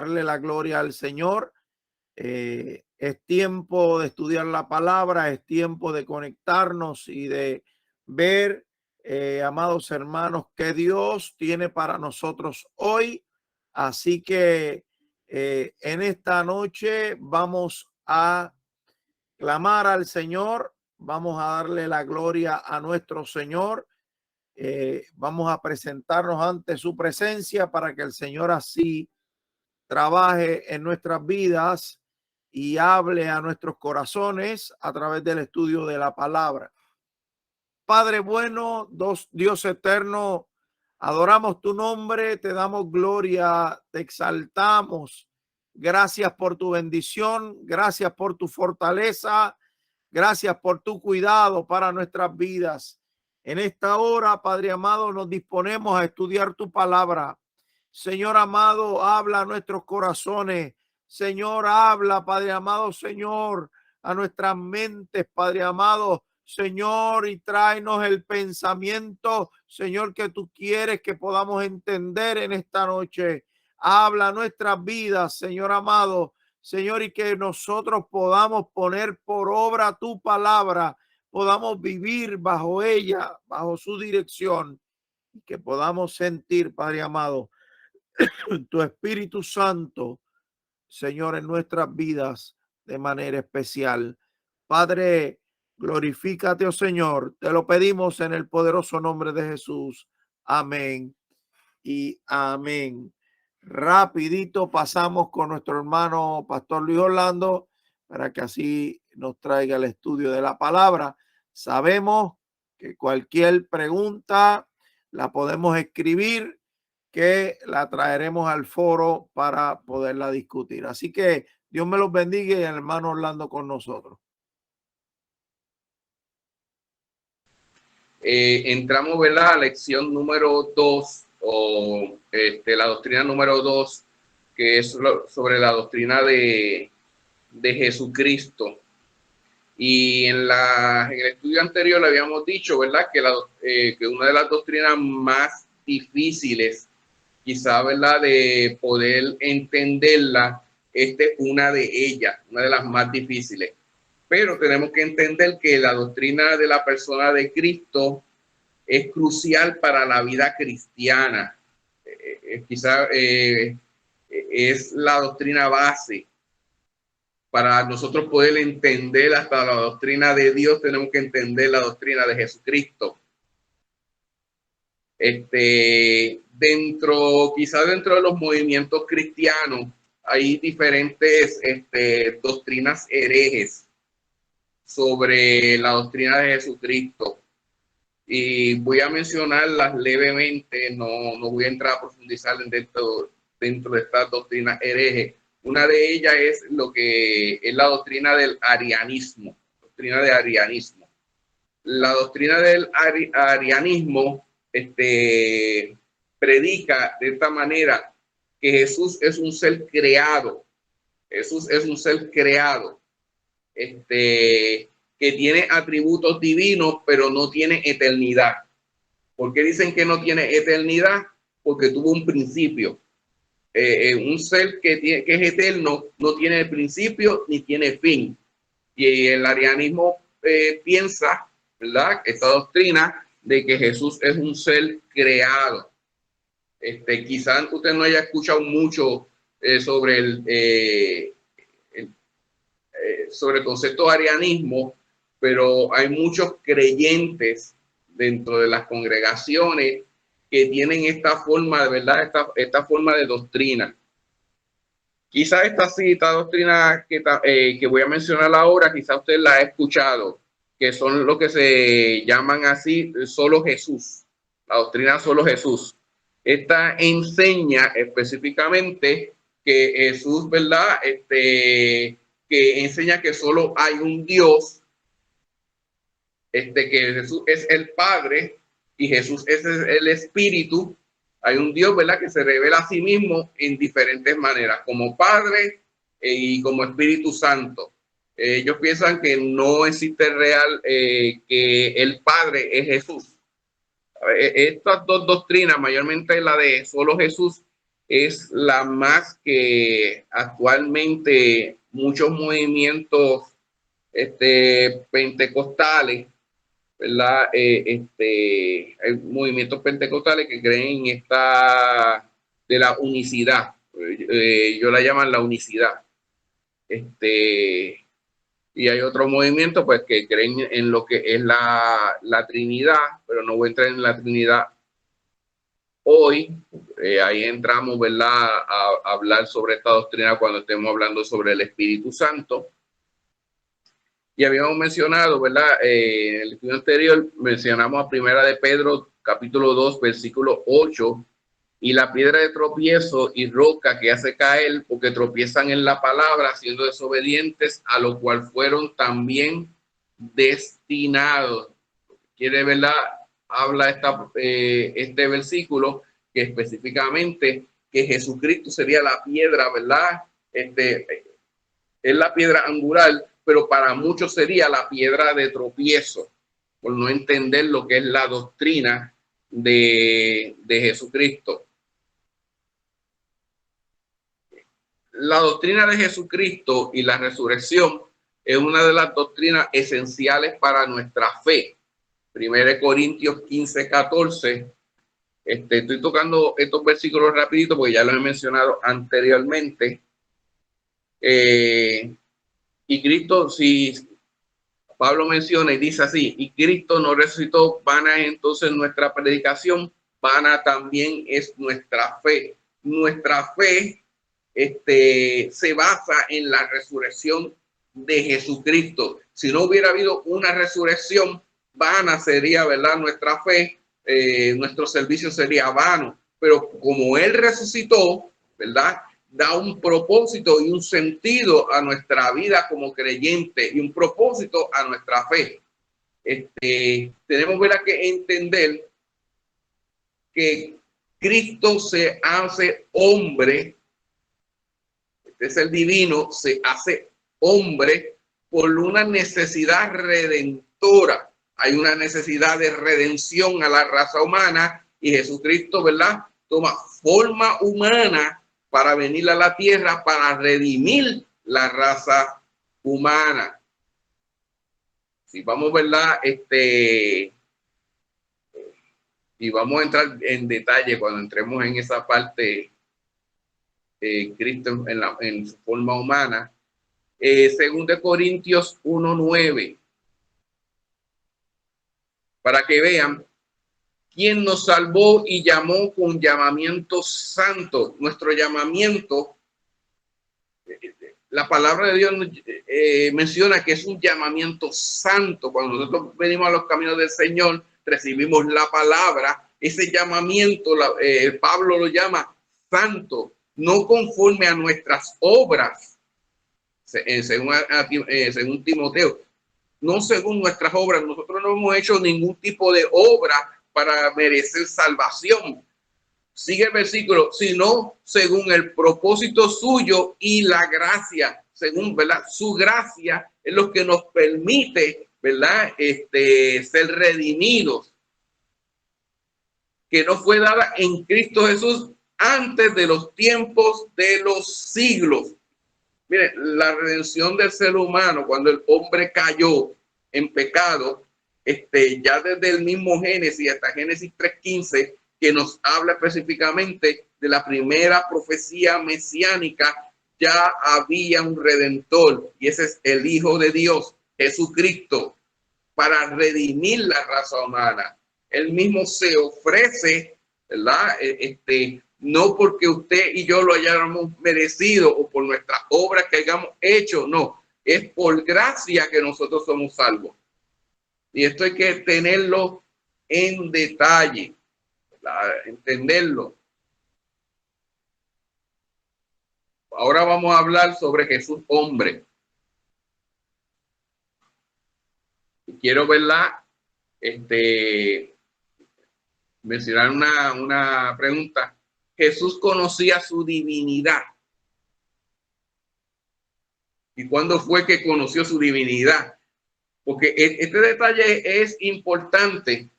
darle la gloria al Señor. Es tiempo de estudiar la palabra, es tiempo de conectarnos y de ver, amados hermanos, que Dios tiene para nosotros hoy. Así que en esta noche vamos a clamar al Señor, vamos a darle la gloria a nuestro Señor. Vamos a presentarnos ante su presencia para que el Señor así trabaje en nuestras vidas y hable a nuestros corazones a través del estudio de la palabra. Padre bueno, Dios eterno, adoramos tu nombre, te damos gloria, te exaltamos. Gracias por tu bendición, gracias por tu fortaleza, gracias por tu cuidado para nuestras vidas. En esta hora, Padre amado, nos disponemos a estudiar tu palabra. Señor amado, habla a nuestros corazones. Señor, habla, Padre amado, Señor, a nuestras mentes, Padre amado, Señor, y tráenos el pensamiento, Señor, que tú quieres que podamos entender en esta noche. Habla a nuestras vidas, Señor amado, Señor, y que nosotros podamos poner por obra tu palabra, podamos vivir bajo ella, bajo su dirección, y que podamos sentir, Padre amado, tu Espíritu Santo, Señor, en nuestras vidas de manera especial. Padre, glorifícate, oh Señor. Te lo pedimos en el poderoso nombre de Jesús. Amén y amén. Rapidito pasamos con nuestro hermano Pastor Luis Orlando para que así nos traiga el estudio de la palabra. Sabemos que cualquier pregunta la podemos escribir, que la traeremos al foro para poderla discutir. Así que Dios me los bendiga y el hermano Orlando con nosotros. Entramos, ¿verdad?, a lección número 2 o la doctrina número 2, que es sobre la doctrina de Jesucristo. Y en el estudio anterior le habíamos dicho, ¿verdad?, que una de las doctrinas más difíciles, quizá, ¿verdad?, de poder entenderla, esta es una de ellas, una de las más difíciles. Pero tenemos que entender que la doctrina de la persona de Cristo es crucial para la vida cristiana. Quizá es la doctrina base. Para nosotros poder entender hasta la doctrina de Dios, tenemos que entender la doctrina de Jesucristo. Quizá dentro de los movimientos cristianos hay diferentes doctrinas herejes sobre la doctrina de Jesucristo. Y voy a mencionarlas levemente, no voy a entrar a profundizar dentro de estas doctrinas herejes. Una de ellas es lo que es la doctrina del arianismo, La doctrina del arianismo predica de esta manera que Jesús es un ser creado. Jesús es un ser creado, que tiene atributos divinos, pero no tiene eternidad. ¿Por qué dicen que no tiene eternidad? Porque tuvo un principio. Un ser que es eterno no tiene principio ni tiene fin. Y el arianismo piensa, ¿verdad?, esta doctrina de que Jesús es un ser creado. Quizás usted no haya escuchado mucho sobre sobre el concepto de arianismo, pero hay muchos creyentes dentro de las congregaciones que tienen esta forma de verdad, esta forma de doctrina. Quizás esta doctrina que voy a mencionar ahora, quizás usted la ha escuchado, que son lo que se llaman así solo Jesús, la doctrina solo Jesús. Esta enseña específicamente que Jesús, ¿verdad?, que enseña que solo hay un Dios, que Jesús es el Padre y Jesús es el Espíritu. Hay un Dios, ¿verdad?, que se revela a sí mismo en diferentes maneras, como Padre y como Espíritu Santo. Ellos piensan que no existe real, que el Padre es Jesús. Estas dos doctrinas, mayormente la de solo Jesús, es la más que actualmente muchos movimientos pentecostales, ¿verdad? Hay movimientos pentecostales que creen en esta de la unicidad. Yo la llaman la unicidad. Y hay otros movimientos pues que creen en lo que es la Trinidad, pero no voy a entrar en la Trinidad hoy. Ahí entramos, ¿verdad?, a hablar sobre esta doctrina cuando estemos hablando sobre el Espíritu Santo. Y habíamos mencionado, ¿verdad? En el estudio anterior mencionamos a Primera de Pedro, capítulo 2, versículo 8, y la piedra de tropiezo y roca que hace caer, porque tropiezan en la palabra, siendo desobedientes, a lo cual fueron también destinados. Quiere, ¿verdad? Habla este versículo que específicamente que Jesucristo sería la piedra, ¿verdad? Es la piedra angular, pero para muchos sería la piedra de tropiezo, por no entender lo que es la doctrina de Jesucristo. La doctrina de Jesucristo y la resurrección es una de las doctrinas esenciales para nuestra fe. 1 Corintios 15, 14. Estoy tocando estos versículos rapidito porque ya los he mencionado anteriormente. Y Cristo, si Pablo menciona y dice así, y Cristo no resucitó, vana es entonces nuestra predicación, vana también es nuestra fe. Nuestra fe se basa en la resurrección de Jesucristo. Si no hubiera habido una resurrección, vana sería, ¿verdad?, nuestra fe, nuestro servicio sería vano. Pero como Él resucitó, ¿verdad?, da un propósito y un sentido a nuestra vida como creyente y un propósito a nuestra fe. Tenemos, ¿verdad?, que entender que Cristo se hace hombre. Es el divino, se hace hombre por una necesidad redentora. Hay una necesidad de redención a la raza humana y Jesucristo, ¿verdad?, toma forma humana para venir a la tierra para redimir la raza humana. Si vamos, ¿verdad?, y vamos a entrar en detalle cuando entremos en esa parte. Cristo en su forma humana. 2 Corintios 1:9, para que vean quién nos salvó y llamó con llamamiento santo. Nuestro llamamiento, la palabra de Dios menciona que es un llamamiento santo. Cuando nosotros venimos a los caminos del Señor, recibimos la palabra. Ese llamamiento, Pablo lo llama santo, no conforme a nuestras obras, según Timoteo, no según nuestras obras. Nosotros no hemos hecho ningún tipo de obra para merecer salvación. Sigue el versículo, sino según el propósito suyo y la gracia, según, ¿verdad?, su gracia es lo que nos permite, ¿verdad?, ser redimidos, que no fue dada en Cristo Jesús antes de los tiempos de los siglos. Miren, la redención del ser humano, cuando el hombre cayó en pecado, ya desde el mismo Génesis hasta Génesis 3:15, que nos habla específicamente de la primera profecía mesiánica, ya había un redentor, y ese es el Hijo de Dios, Jesucristo, para redimir la raza humana. Él mismo se ofrece, ¿verdad?, no porque usted y yo lo hayamos merecido o por nuestras obras que hayamos hecho, no, es por gracia que nosotros somos salvos. Y esto hay que tenerlo en detalle, ¿verdad?, entenderlo. Ahora vamos a hablar sobre Jesús hombre. Y quiero, ¿verdad?, mencionar una pregunta. Jesús conocía su divinidad. ¿Y cuándo fue que conoció su divinidad? Porque este detalle es importante,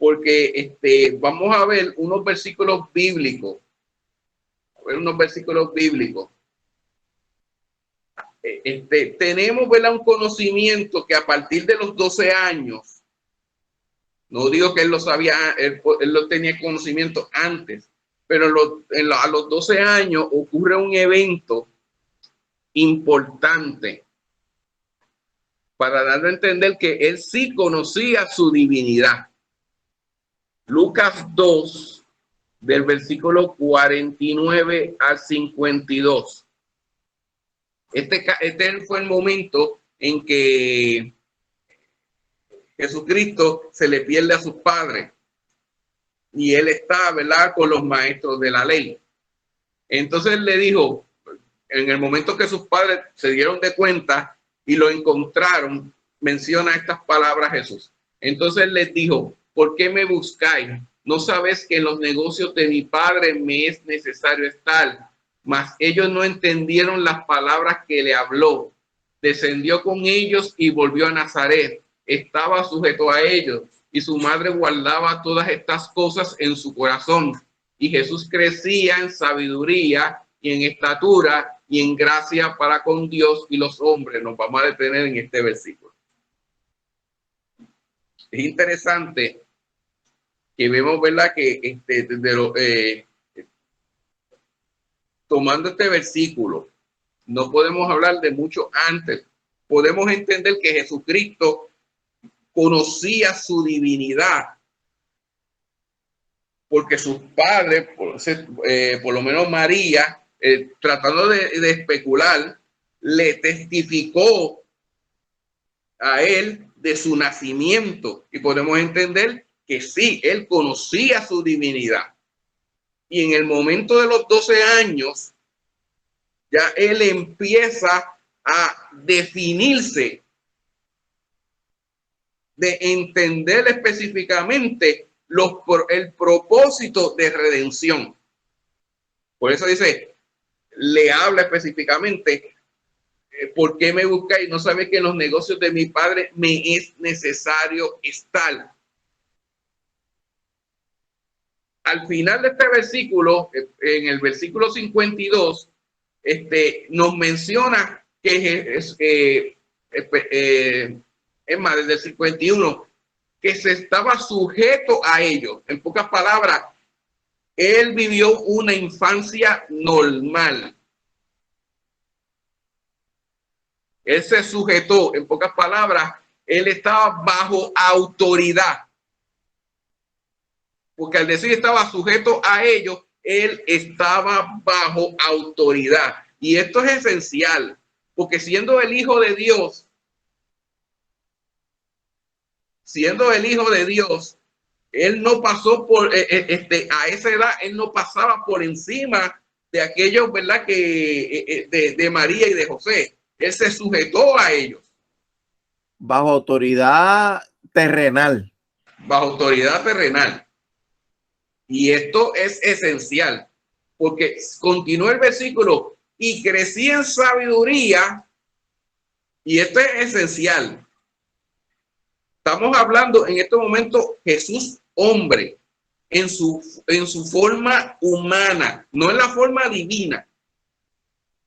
porque vamos a ver unos versículos bíblicos. Tenemos, ¿verdad?, un conocimiento que a partir de los 12 años, no digo que él lo sabía, él lo tenía conocimiento antes, pero a los 12 años ocurre un evento importante para darle a entender que él sí conocía su divinidad. Lucas 2, del versículo 49 al 52. Este fue el momento en que Jesucristo se le pierde a sus padres y él está, ¿verdad?, con los maestros de la ley. Entonces le dijo, en el momento que sus padres se dieron de cuenta y lo encontraron, menciona estas palabras Jesús. Entonces les dijo, ¿por qué me buscáis? ¿No sabéis que en los negocios de mi padre me es necesario estar? Mas ellos no entendieron las palabras que le habló. Descendió con ellos y volvió a Nazaret. Estaba sujeto a ellos y su madre guardaba todas estas cosas en su corazón. Y Jesús crecía en sabiduría y en estatura y en gracia para con Dios y los hombres. Nos vamos a detener en este versículo. Es interesante que vemos, ¿verdad?, que tomando este versículo, no podemos hablar de mucho antes. Podemos entender que Jesucristo conocía su divinidad, porque sus padres, por lo menos María, tratando de especular, le testificó a él de su nacimiento, y podemos entender que sí, él conocía su divinidad. Y en el momento de los 12 años, ya él empieza a definirse, de entender específicamente el propósito de redención. Por eso dice, le habla específicamente, ¿por qué me buscáis? ¿No sabéis que en los negocios de mi padre me es necesario estar? Al final de este versículo, en el versículo 52, nos menciona que es más, desde el 51, que se estaba sujeto a ellos. En pocas palabras, él vivió una infancia normal. Él se sujetó, en pocas palabras, él estaba bajo autoridad. Porque al decir estaba sujeto a ellos, él estaba bajo autoridad. Y esto es esencial, porque siendo el Hijo de Dios, él no pasó por, a esa edad, él no pasaba por encima de aquellos, ¿verdad?, que de María y de José. Él se sujetó a ellos. Bajo autoridad terrenal. Bajo autoridad terrenal. Y esto es esencial, porque continúa el versículo, y crecía en sabiduría, y esto es esencial. Estamos hablando en este momento Jesús hombre, en su forma humana, no en la forma divina.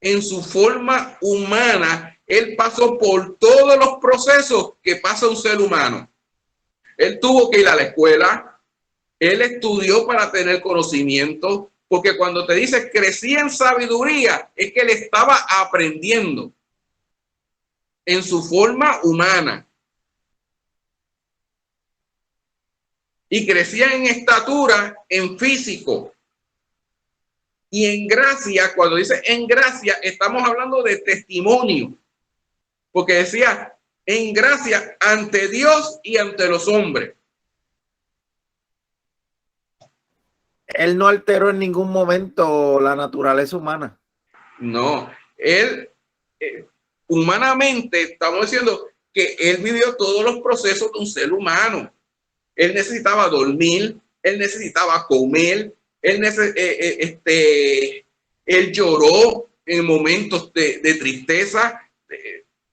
En su forma humana, él pasó por todos los procesos que pasa un ser humano. Él tuvo que ir a la escuela, él estudió para tener conocimiento, porque cuando te dice crecía en sabiduría, es que él estaba aprendiendo en su forma humana. Y crecía en estatura, en físico. Y en gracia, cuando dice en gracia, estamos hablando de testimonio. Porque decía, en gracia ante Dios y ante los hombres. Él no alteró en ningún momento la naturaleza humana. No, él humanamente estamos diciendo que él vivió todos los procesos de un ser humano. Él necesitaba dormir, él necesitaba comer, él lloró en momentos de tristeza.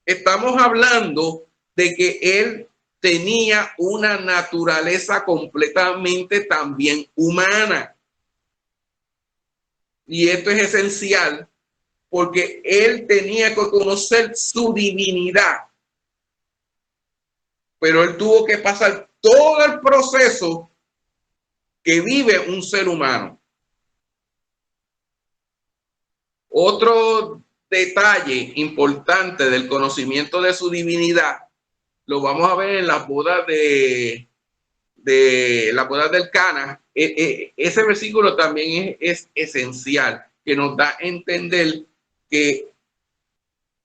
Estamos hablando de que él tenía una naturaleza completamente también humana. Y esto es esencial porque él tenía que conocer su divinidad. Pero él tuvo que pasar todo el proceso que vive un ser humano. Otro detalle importante del conocimiento de su divinidad lo vamos a ver en las bodas de las bodas del Cana. Ese versículo también es esencial, que nos da a entender que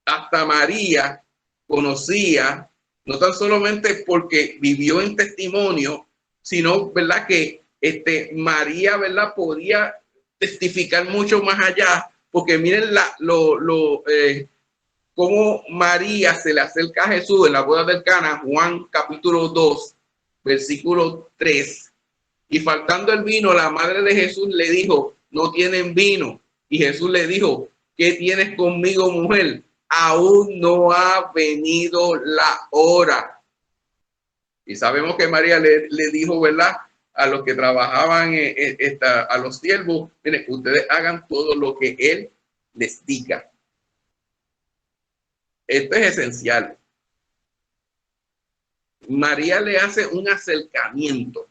hasta María conocía, no tan solamente porque vivió en testimonio, sino, ¿verdad?, que María, ¿verdad?, podía testificar mucho más allá, porque miren cómo María se le acerca a Jesús en la boda del Cana, Juan capítulo 2, versículo 3. Y faltando el vino, la madre de Jesús le dijo, no tienen vino. Y Jesús le dijo, ¿qué tienes conmigo, mujer? Aún no ha venido la hora. Y sabemos que María le dijo, ¿verdad?, a los que trabajaban, a los siervos, miren, ustedes hagan todo lo que él les diga. Esto es esencial. María le hace un acercamiento.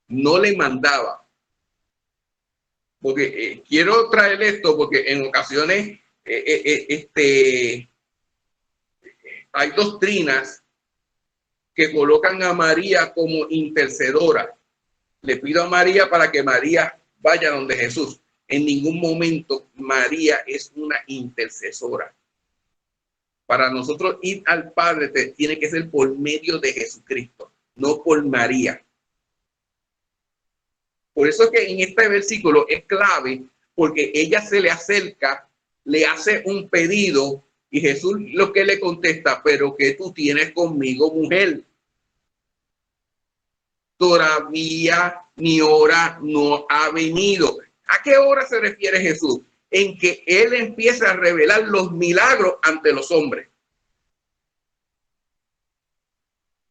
No le mandaba. Porque quiero traer esto porque en ocasiones hay doctrinas que colocan a María como intercedora. Le pido a María para que María vaya donde Jesús. En ningún momento María es una intercesora. Para nosotros ir al Padre tiene que ser por medio de Jesucristo, no por María. Por eso es que en este versículo es clave, porque ella se le acerca, le hace un pedido y Jesús lo que le contesta, pero ¿qué tú tienes conmigo, mujer? Todavía mi hora no ha venido. ¿A qué hora se refiere Jesús? En que él empieza a revelar los milagros ante los hombres.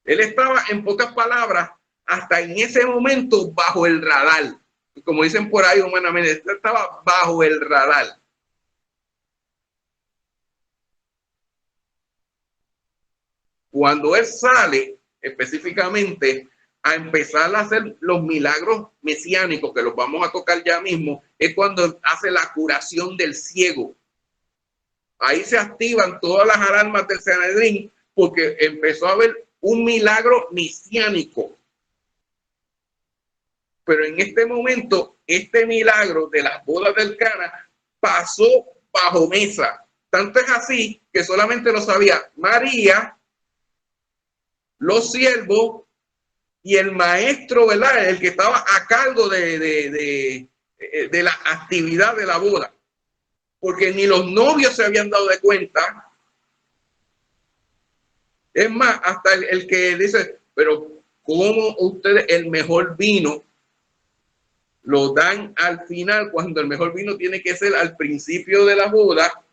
Él estaba, en pocas palabras, hasta en ese momento bajo el radar. Como dicen por ahí humanamente, estaba bajo el radar. Cuando él sale específicamente a empezar a hacer los milagros mesiánicos, que los vamos a tocar ya mismo, es cuando hace la curación del ciego. Ahí se activan todas las alarmas del Sanedrín, porque empezó a haber un milagro mesiánico. Pero en este momento, este milagro de las bodas del Cana pasó bajo mesa. Tanto es así que solamente lo sabía María, los siervos y el maestro, ¿verdad?, el que estaba a cargo de la actividad de la boda. Porque ni los novios se habían dado de cuenta. Es más, hasta el que dice, pero ¿cómo ustedes el mejor vino lo dan al final, cuando el mejor vino tiene que ser al principio de la boda?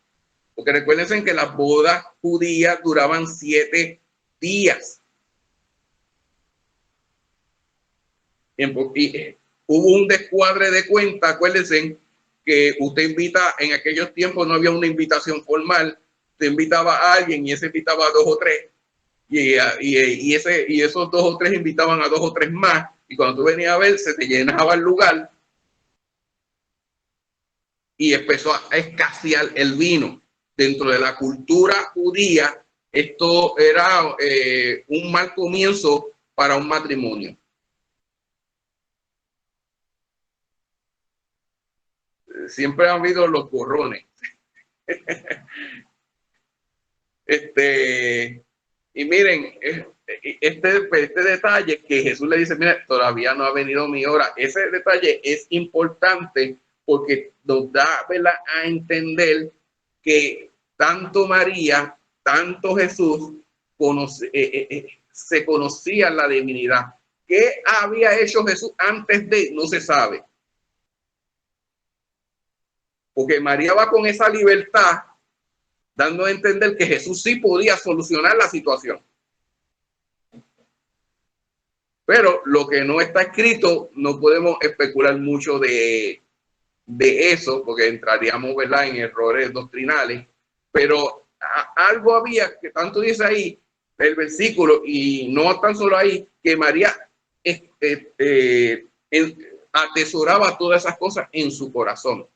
Porque recuérdense que las bodas judías duraban 7 días. Y hubo un descuadre de cuenta. Acuérdense que usted invita, en aquellos tiempos no había una invitación formal, usted invitaba a alguien y ese invitaba a 2 o 3. Y esos 2 o 3 invitaban a 2 o 3 más, y cuando tú venías a ver, se te llenaba el lugar y empezó a escasear el vino. Dentro de la cultura judía, esto era un mal comienzo para un matrimonio. Siempre han habido los borrones. Y miren, este detalle que Jesús le dice, mira, todavía no ha venido mi hora. Ese detalle es importante porque nos da, ¿verdad?, a entender que tanto María, tanto Jesús se conocían la divinidad. ¿Qué había hecho Jesús antes de? No se sabe. Porque María va con esa libertad, dando a entender que Jesús sí podía solucionar la situación. Pero lo que no está escrito, no podemos especular mucho de eso, porque entraríamos, ¿verdad?, en errores doctrinales. Pero algo había que tanto dice ahí el versículo, y no tan solo ahí, que María atesoraba todas esas cosas en su corazón.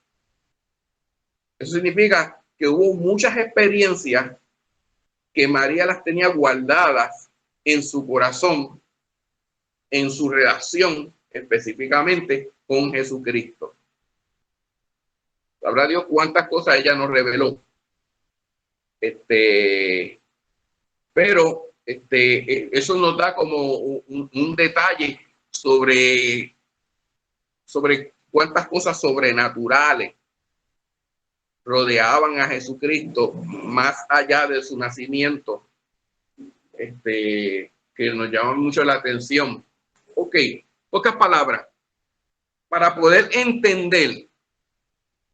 Eso significa que hubo muchas experiencias que María las tenía guardadas en su corazón, en su relación específicamente con Jesucristo. Sabrá Dios cuántas cosas ella nos reveló. Pero eso nos da como un detalle sobre cuántas cosas sobrenaturales rodeaban a Jesucristo más allá de su nacimiento, que nos llama mucho la atención. Ok, pocas palabras. Para poder entender,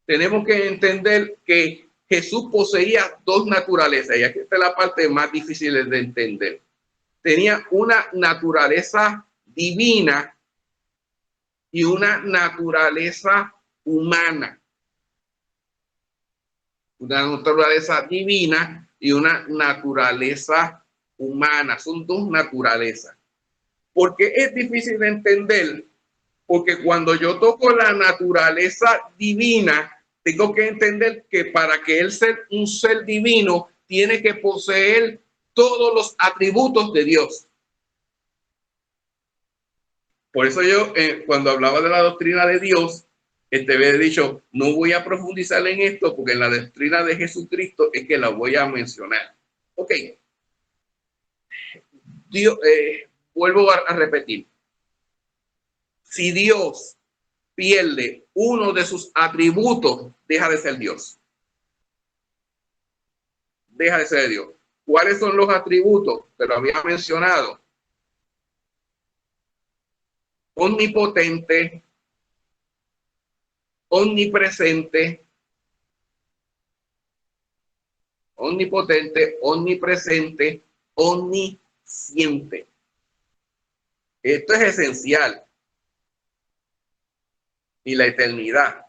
tenemos que entender que Jesús poseía dos naturalezas, y aquí está la parte más difícil de entender. Tenía una naturaleza divina y una naturaleza humana. Una naturaleza divina y una naturaleza humana. Son dos naturalezas. ¿Por qué es difícil de entender? Porque cuando yo toco la naturaleza divina, tengo que entender que para que él sea un ser divino, tiene que poseer todos los atributos de Dios. Por eso yo, cuando hablaba de la doctrina de Dios, había dicho, no voy a profundizar en esto, porque en la doctrina de Jesucristo es que la voy a mencionar. Ok. Dios, vuelvo a repetir. Si Dios pierde uno de sus atributos, deja de ser Dios. Deja de ser Dios. ¿Cuáles son los atributos? Te lo había mencionado. Omnipotente, omnipresente, omnipotente, omnipresente, omnisciente. Esto es esencial. Y la eternidad.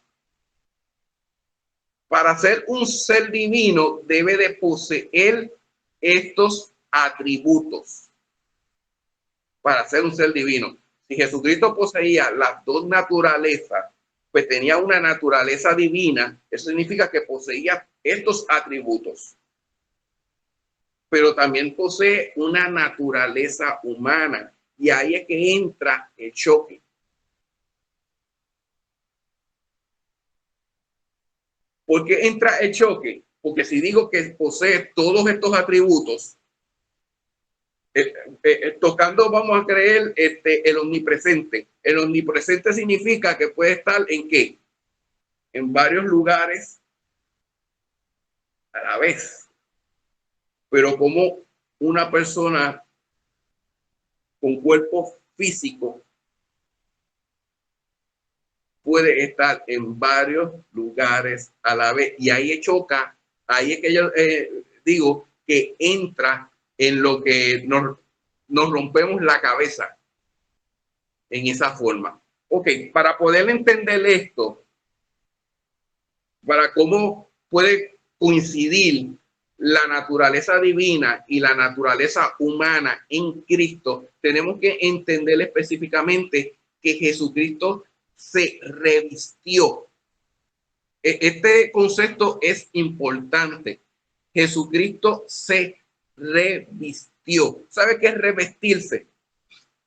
Para ser un ser divino debe de poseer estos atributos. Para ser un ser divino. Si Jesucristo poseía las dos naturalezas, pues tenía una naturaleza divina, eso significa que poseía estos atributos. Pero también posee una naturaleza humana, y ahí es que entra el choque. ¿Por qué entra el choque? Porque si digo que posee todos estos atributos, tocando vamos a creer el omnipresente. El omnipresente significa que puede estar ¿en qué? En varios lugares a la vez. Pero como una persona con cuerpo físico puede estar en varios lugares a la vez, y ahí choca, ahí es que yo digo que entra en lo que nos rompemos la cabeza en esa forma. Ok, para poder entender esto, para cómo puede coincidir la naturaleza divina y la naturaleza humana en Cristo, tenemos que entender específicamente que Jesucristo se revistió. Este concepto es importante. Jesucristo se revistió. ¿Sabe qué es revestirse?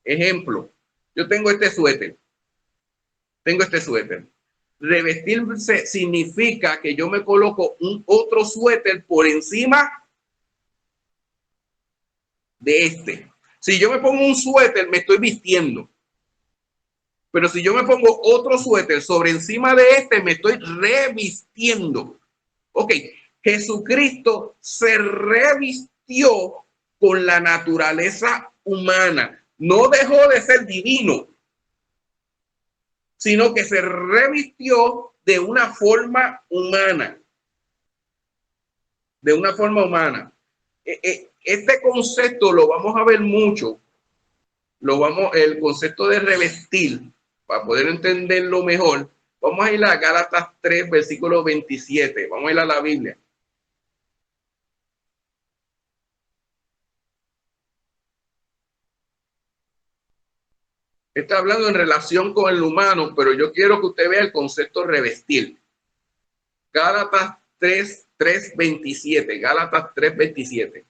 Ejemplo, yo tengo este suéter. Revestirse significa que yo me coloco un otro suéter por encima de este. Si yo me pongo un suéter, me estoy vistiendo. Pero si yo me pongo otro suéter sobre encima de este, me estoy revistiendo. Ok, Jesucristo se revistió con la naturaleza humana. No dejó de ser divino, sino que se revistió de una forma humana. De una forma humana. Este concepto lo vamos a ver mucho. el concepto de revestir, para poder entenderlo mejor, vamos a ir a Gálatas 3, versículo 27. Vamos a ir a la Biblia. Está hablando en relación con el humano, pero yo quiero que usted vea el concepto revestir. Gálatas 3:27. Gálatas 3:27.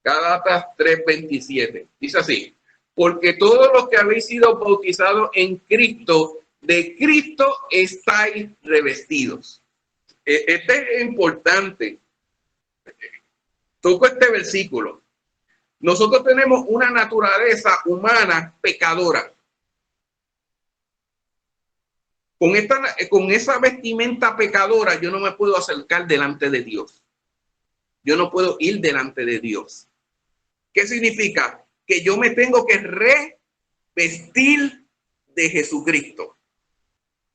Gálatas 3:27. Dice así: porque todos los que habéis sido bautizados en Cristo, de Cristo estáis revestidos. Este es importante. Toco este versículo. Nosotros tenemos una naturaleza humana pecadora. Con esa vestimenta pecadora yo no me puedo acercar delante de Dios. Yo no puedo ir delante de Dios. ¿Qué significa? Que yo me tengo que revestir de Jesucristo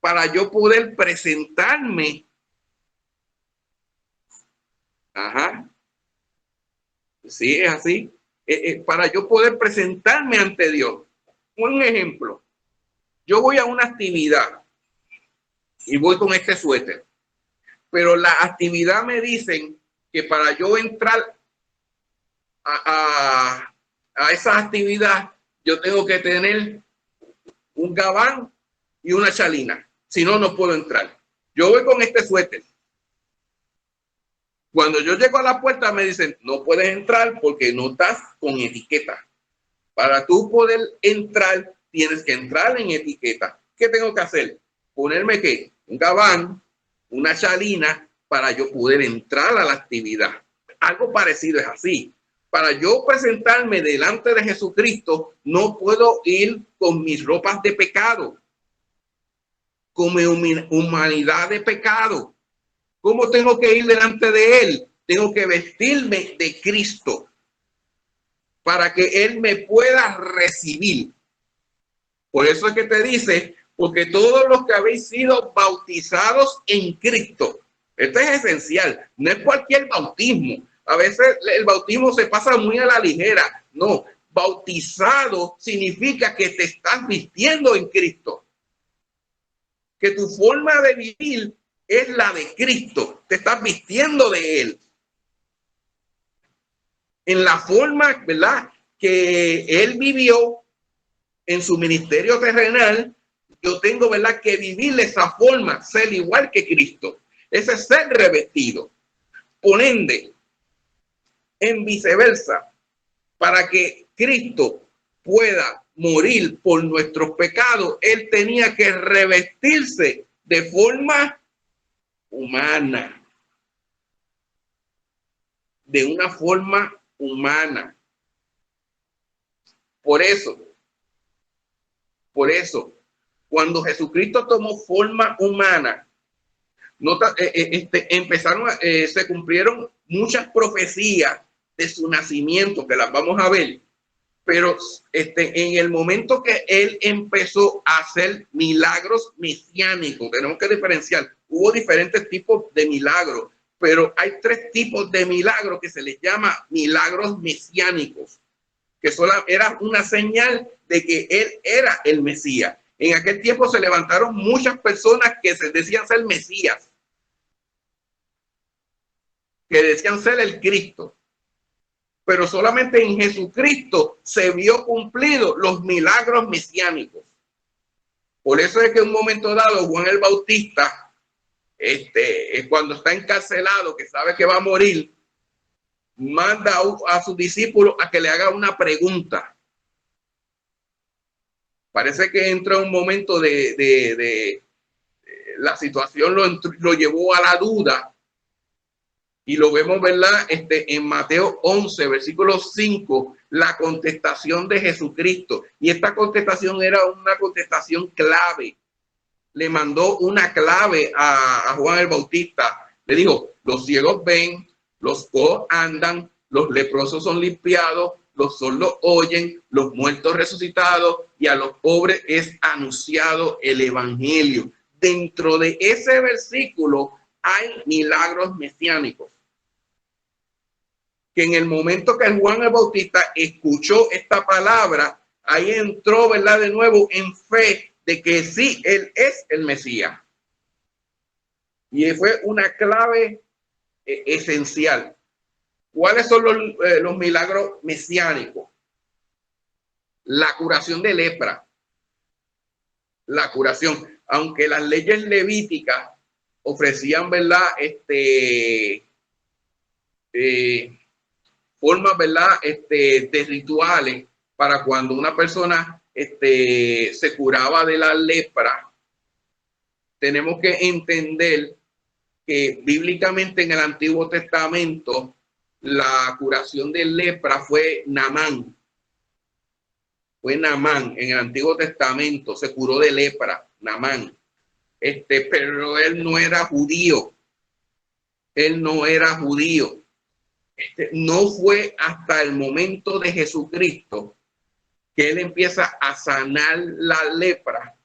para yo poder presentarme. Ajá. Sí, es así. Para yo poder presentarme ante Dios. Un ejemplo. Yo voy a una actividad y voy con este suéter, pero la actividad me dicen que para yo entrar a esa actividad yo tengo que tener un gabán y una chalina, si no, no puedo entrar. Yo voy con este suéter. Cuando yo llego a la puerta me dicen, no puedes entrar porque no estás con etiqueta. Para tú poder entrar, tienes que entrar en etiqueta. ¿Qué tengo que hacer? Ponerme ¿qué? Un gabán, una chalina, para yo poder entrar a la actividad. Algo parecido es así. Para yo presentarme delante de Jesucristo, no puedo ir con mis ropas de pecado, con mi humanidad de pecado. ¿Cómo tengo que ir delante de Él? Tengo que vestirme de Cristo para que Él me pueda recibir. Por eso es que te dice, porque todos los que habéis sido bautizados en Cristo. Esto es esencial, no es cualquier bautismo. A veces el bautismo se pasa muy a la ligera. No, bautizado significa que te estás vistiendo en Cristo. Que tu forma de vivir es la de Cristo. Te estás vistiendo de Él. En la forma, ¿verdad?, que Él vivió en su ministerio terrenal, yo tengo, ¿verdad?, que vivir de esa forma, ser igual que Cristo. Ese es ser revestido. Por ende, en viceversa, para que Cristo pueda morir por nuestros pecados, Él tenía que revestirse de forma humana. De una forma humana. Por eso, cuando Jesucristo tomó forma humana, se cumplieron muchas profecías de su nacimiento, que las vamos a ver, pero en el momento que Él empezó a hacer milagros mesiánicos, tenemos que diferenciar, hubo diferentes tipos de milagros, pero hay tres tipos de milagros que se les llama milagros mesiánicos, que solo era una señal de que Él era el Mesías. En aquel tiempo se levantaron muchas personas que se decían ser Mesías, que decían ser el Cristo, pero solamente en Jesucristo se vio cumplido los milagros mesiánicos. Por eso es que en un momento dado Juan el Bautista, cuando está encarcelado, que sabe que va a morir, manda a sus discípulos a que le haga una pregunta. Parece que entró un momento de la situación lo llevó a la duda. Y lo vemos, ¿verdad?, en Mateo 11, versículo 5, la contestación de Jesucristo. Y esta contestación era una contestación clave. Le mandó una clave a Juan el Bautista. Le dijo, los ciegos ven, los cojos andan, los leprosos son limpiados, los sordos oyen, los muertos resucitados, y a los pobres es anunciado el evangelio. Dentro de ese versículo hay milagros mesiánicos. que en el momento que Juan el Bautista escuchó esta palabra, ahí entró, ¿verdad?, de nuevo en fe de que sí, él es el Mesías. Y fue una clave esencial. ¿Cuáles son los milagros mesiánicos? La curación de lepra. La curación. Aunque las leyes levíticas ofrecían, ¿verdad?, formas, ¿verdad?, de rituales para cuando una persona se curaba de la lepra. Tenemos que entender que bíblicamente en el Antiguo Testamento la curación de lepra fue Naamán. Fue Naamán en el Antiguo Testamento, se curó de lepra, Naamán. Pero él no era judío. Él no era judío. No fue hasta el momento de Jesucristo que él empieza a sanar la lepra.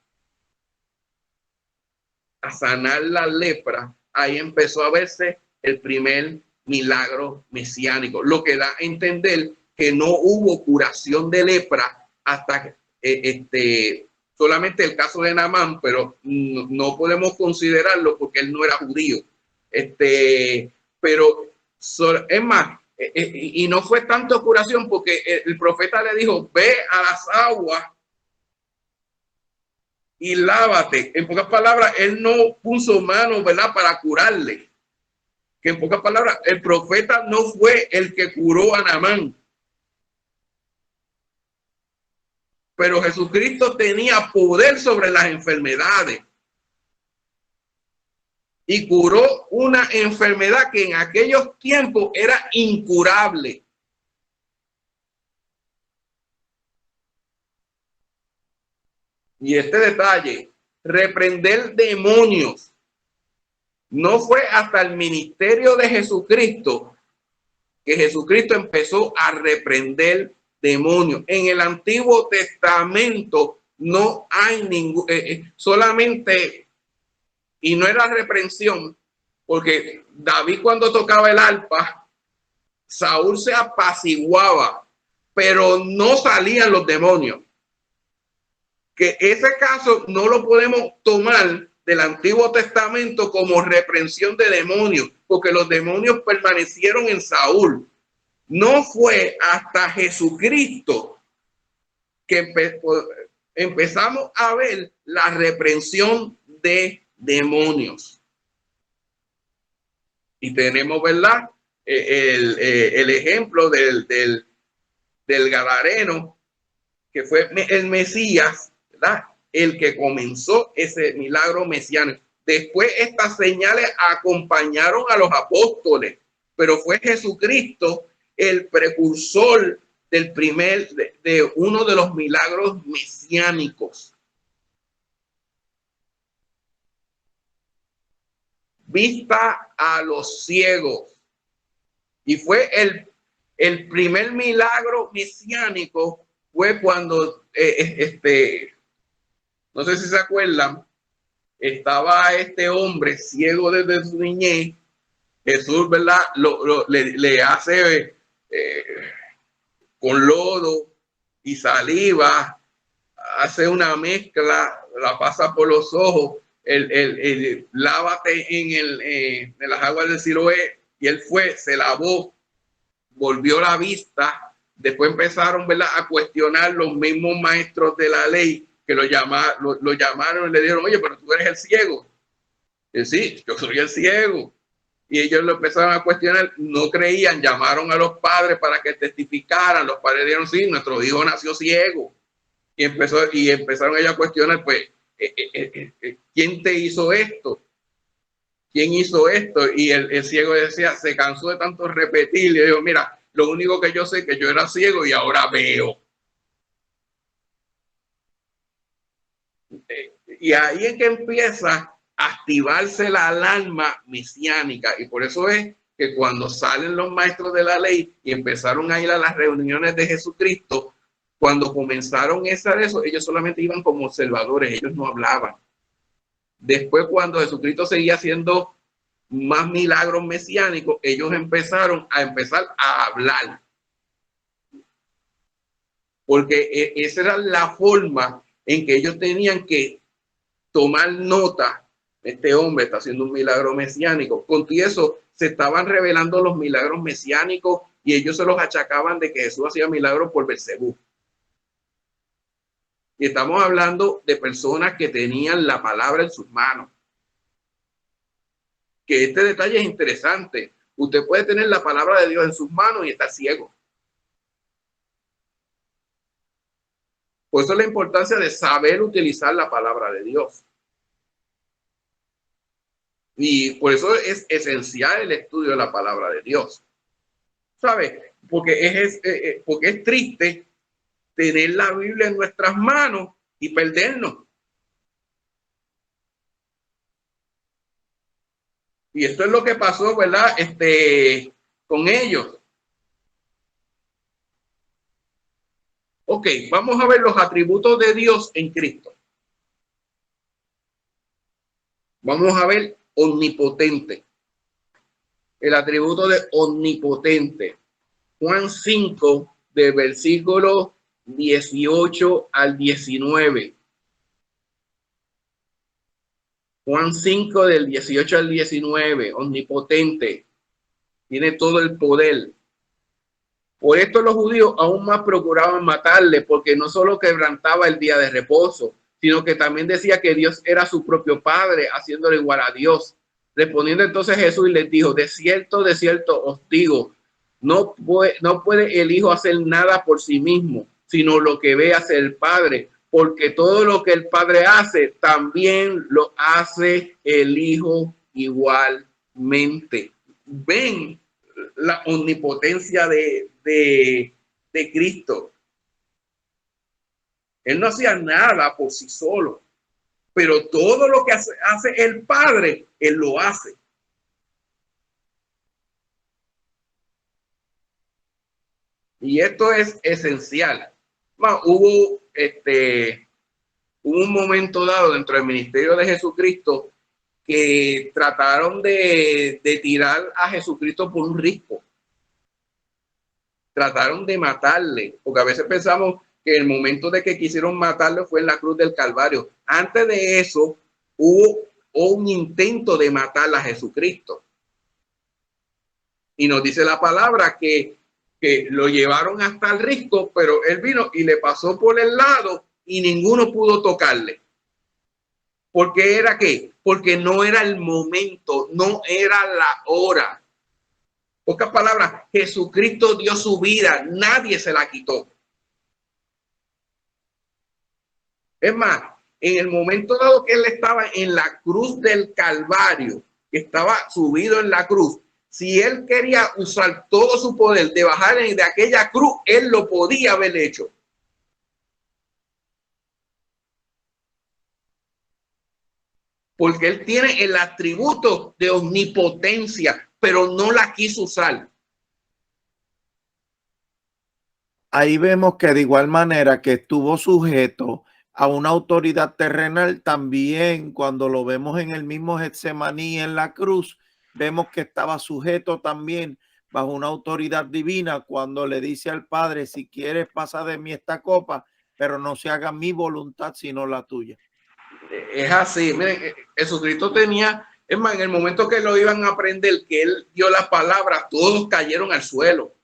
A sanar la lepra. Ahí empezó a verse el primer milagro mesiánico, lo que da a entender que no hubo curación de lepra hasta solamente el caso de Naamán, pero no podemos considerarlo porque él no era judío. Pero es más, y no fue tanto curación porque el profeta le dijo, ve a las aguas y lávate. En pocas palabras, él no puso mano, ¿verdad?, para curarle. Que en pocas palabras, el profeta no fue el que curó a Naamán. Pero Jesucristo tenía poder sobre las enfermedades. Y curó una enfermedad que en aquellos tiempos era incurable. Y este detalle, reprender demonios, no fue hasta el ministerio de Jesucristo que Jesucristo empezó a reprender demonios. En el Antiguo Testamento no hay ningún, solamente, y no era reprensión, porque David cuando tocaba el arpa, Saúl se apaciguaba, pero no salían los demonios. Que ese caso no lo podemos tomar del Antiguo Testamento como reprensión de demonios, porque los demonios permanecieron en Saúl. No fue hasta Jesucristo que empezamos a ver la reprensión de demonios. Y tenemos, ¿verdad?, el ejemplo del Gadareno, que fue el Mesías, ¿verdad?, el que comenzó ese milagro mesiánico. Después estas señales acompañaron a los apóstoles, pero fue Jesucristo el precursor del de uno de los milagros mesiánicos. Vista a los ciegos. Y fue el primer milagro mesiánico fue cuando no sé si se acuerdan, estaba este hombre ciego desde su niñez. Jesús, ¿verdad?, le hace con lodo y saliva, hace una mezcla, la pasa por los ojos, lávate en las aguas del Siloé, y él fue, se lavó, volvió la vista. Después empezaron, ¿verdad?, a cuestionar los mismos maestros de la ley, que lo llamaron y le dijeron, oye, pero tú eres el ciego. Y sí, yo soy el ciego. Y ellos lo empezaron a cuestionar, no creían, llamaron a los padres para que testificaran. Los padres dijeron, sí, nuestro hijo nació ciego. Y empezaron ellos a cuestionar, pues, ¿quién te hizo esto? ¿Quién hizo esto? Y el ciego decía, se cansó de tanto repetir. Y dijo, mira, lo único que yo sé es que yo era ciego y ahora veo. Y ahí es que empieza a activarse la alarma mesiánica. Y por eso es que cuando salen los maestros de la ley y empezaron a ir a las reuniones de Jesucristo, cuando comenzaron eso, ellos solamente iban como observadores, ellos no hablaban. Después, cuando Jesucristo seguía siendo más milagros mesiánicos, ellos empezaron a hablar. Porque esa era la forma en que ellos tenían que tomar nota. Este hombre está haciendo un milagro mesiánico. Con todo eso se estaban revelando los milagros mesiánicos y ellos se los achacaban de que Jesús hacía milagros por Beelzebú. Y estamos hablando de personas que tenían la palabra en sus manos. Que este detalle es interesante. Usted puede tener la palabra de Dios en sus manos y estar ciego. Por eso la importancia de saber utilizar la palabra de Dios. Y por eso es esencial el estudio de la palabra de Dios. ¿Sabe? Porque es triste tener la Biblia en nuestras manos y perdernos. Y esto es lo que pasó, ¿verdad? Con ellos. Ok, vamos a ver los atributos de Dios en Cristo. Vamos a ver omnipotente. El atributo de omnipotente. Juan 5, de versículo 18 al 19. Juan 5, del 18 al 19. Omnipotente. Tiene todo el poder. Por esto los judíos aún más procuraban matarle, porque no solo quebrantaba el día de reposo, sino que también decía que Dios era su propio Padre, haciéndolo igual a Dios. Respondiendo entonces Jesús y les dijo: de cierto os digo, no puede el Hijo hacer nada por sí mismo, sino lo que ve hacer el Padre, porque todo lo que el Padre hace, también lo hace el Hijo igualmente. Ven la omnipotencia de Cristo. Él no hacía nada por sí solo, pero todo lo que hace el Padre, Él lo hace. Y esto es esencial. Hubo un momento dado dentro del ministerio de Jesucristo que trataron de tirar a Jesucristo por un risco. Trataron de matarle, porque a veces pensamos que el momento de que quisieron matarle fue en la cruz del Calvario. Antes de eso hubo un intento de matar a Jesucristo. Y nos dice la palabra que lo llevaron hasta el risco, pero él vino y le pasó por el lado y ninguno pudo tocarle. ¿Por qué era qué? Porque no era el momento, no era la hora. Pocas palabras, Jesucristo dio su vida, nadie se la quitó. Es más, en el momento dado que él estaba en la cruz del Calvario, que estaba subido en la cruz, si él quería usar todo su poder de bajar de aquella cruz, él lo podía haber hecho. Porque él tiene el atributo de omnipotencia, pero no la quiso usar. Ahí vemos que de igual manera que estuvo sujeto a una autoridad terrenal, también cuando lo vemos en el mismo Getsemaní en la cruz, vemos que estaba sujeto también bajo una autoridad divina cuando le dice al Padre: si quieres pasa de mí esta copa, pero no se haga mi voluntad sino la tuya. Es así. Miren, Jesucristo tenía, es más, en el momento que lo iban a aprender, que él dio las palabras, todos cayeron al suelo.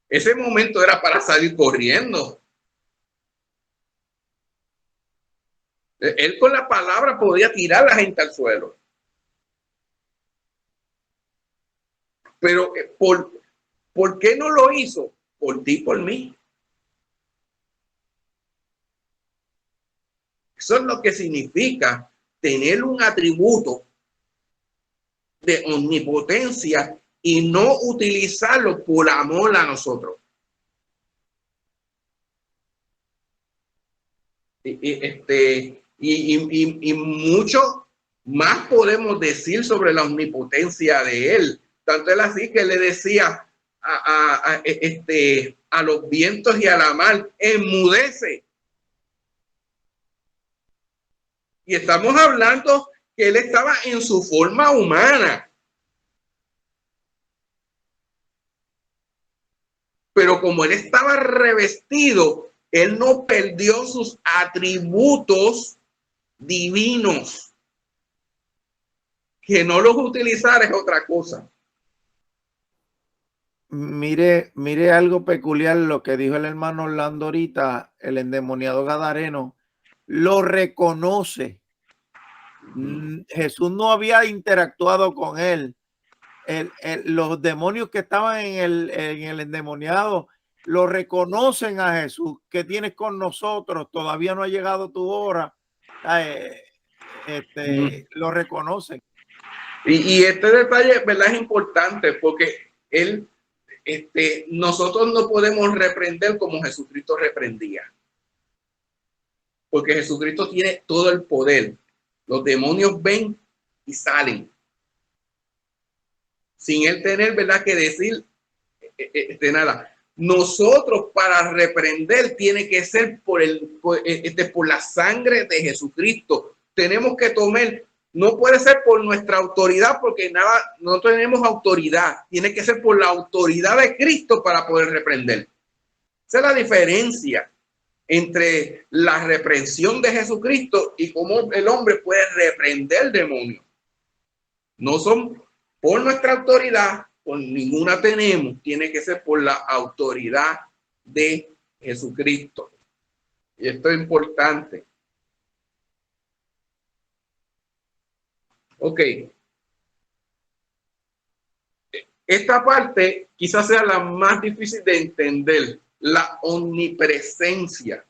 Ese momento era para salir corriendo. Él con la palabra podía tirar a la gente al suelo. Pero ¿por qué no lo hizo? Por ti, por mí. Eso es lo que significa tener un atributo de omnipotencia y no utilizarlo por amor a nosotros. Y mucho más podemos decir sobre la omnipotencia de él. Tanto él así que le decía a los vientos y a la mar: enmudece. Y estamos hablando que él estaba en su forma humana. Pero como él estaba revestido, él no perdió sus atributos divinos. Que no los utilizara es otra cosa. Mire algo peculiar lo que dijo el hermano Orlando ahorita, el endemoniado gadareno, lo reconoce. Jesús no había interactuado con él. Los demonios que estaban en el endemoniado lo reconocen a Jesús. ¿Qué tienes con nosotros? Todavía no ha llegado tu hora. Lo reconocen. Y este detalle, ¿verdad? Es importante porque él, nosotros no podemos reprender como Jesucristo reprendía. Porque Jesucristo tiene todo el poder. Los demonios ven y salen. Sin él tener, ¿verdad?, que decir nada. Nosotros para reprender tiene que ser por la sangre de Jesucristo. Tenemos que tomar, no puede ser por nuestra autoridad porque no tenemos autoridad. Tiene que ser por la autoridad de Cristo para poder reprender. Esa es la diferencia entre la reprensión de Jesucristo y cómo el hombre puede reprender demonios. No son por nuestra autoridad, por ninguna tenemos, tiene que ser por la autoridad de Jesucristo. Y esto es importante. Ok. Esta parte quizás sea la más difícil de entender, la omnipresencia.